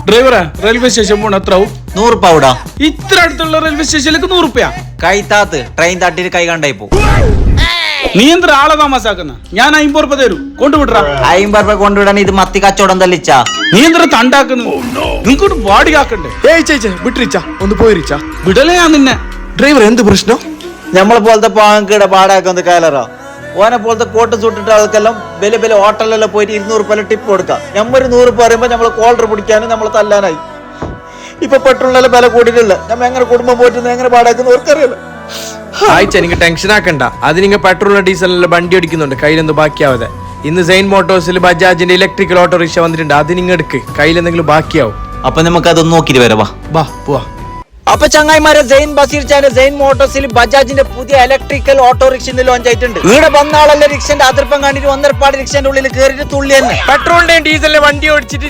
ഡ്രൈവറെ railway station പോണ എത്രവും? 100 പൗടാ. ഇത്ര അടുത്തുള്ള റെയിൽവേ സ്റ്റേഷനിലേക്ക് 100 രൂപ? കൈ താത്ത് ട്രെയിൻ തട്ടിട്ട് കൈ കണ്ടായി പോ. നീ എന്താ ആളെ താമസാക്കുന്ന? ഞാൻ 50 രൂപ തരൂ, കൊണ്ടുവിടറാ. 50 രൂപ കൊണ്ടുവിടാൻ ഇത് മത്തി കച്ചവടം തല്ലിച്ചാ. നീ എന്താ തണ്ടാക്കുന്നു? നിങ്ങോട്ട് വാടി ആക്കണ്ടേ? വിട്ടിരിച്ച ഒന്ന് പോയിരിച്ച. വിടലേ ഞാൻ നിന്നെ. ഡ്രൈവർ എന്ത് പ്രശ്നം? നമ്മളെ പോലത്തെ പാങ്കയുടെ പാടാക്കുന്ന കാലറാ. ഓനെ പോലത്തെ കോട്ട് സൂട്ടിട്ട ആൾക്കെല്ലാം വലിയ വലിയ ഹോട്ടലിലെല്ലാം പോയിട്ട് 200 രൂപ ടിപ്പ് കൊടുക്കാം. നമ്മൊരു 100 രൂപ പറയുമ്പോ നമ്മളെ കോളർ പിടിക്കാനും നമ്മളെ തല്ലാനായി. ഇപ്പൊ പെട്രോളിനെല്ലാം വില കൂടിയിട്ടില്ല. നമ്മ എങ്ങനെ കുടുംബം പോയിട്ട് എങ്ങനെ പാടാക്കുന്നവർക്കറിയില്ല. ആയിച്ച നിങ്ങൾ ടെൻഷൻ ആക്കണ്ട. അത് നിങ്ങൾ പെട്രോളിനും ഡീസലിനെല്ലാം വണ്ടി അടിക്കുന്നുണ്ട്, കയ്യിലെന്തും ബാക്കിയാവാതെ. ഇന്ന് സെയിൻ മോട്ടോഴ്സിൽ ബജാജിന്റെ ഇലക്ട്രിക്കൽ ഓട്ടോറിക്ഷ വന്നിട്ടുണ്ട്, അത് നിങ്ങൾ എടുക്ക്, കയ്യിലെന്തെങ്കിലും ബാക്കിയാവും. അപ്പൊ നമുക്ക് അതൊന്ന് നോക്കിട്ട് വരാം. ബാ പോവാ. അപ്പൊ ചങ്ങായിമാരെ, സെയിൻ ബസീർ ചാന്റെ സെയിൻ മോട്ടോഴ്സിൽ ബജാജിന്റെ പുതിയ ഇലക്ട്രിക്കൽ ഓട്ടോറിക്ഷ ലോഞ്ച് ആയിട്ടുണ്ട്. ഇവിടെ വന്ന ആളല്ലേ റിക്ഷന്റെ അതിർപ്പം കണ്ടിട്ട് 1.5 റിക്ഷന്റെ ഉള്ളിൽ കയറിയിട്ട് തുള്ളി തന്നെ പെട്രോളിന്റെയും ഡീസലിന്റെ വണ്ടി ഓടിച്ചിട്ട്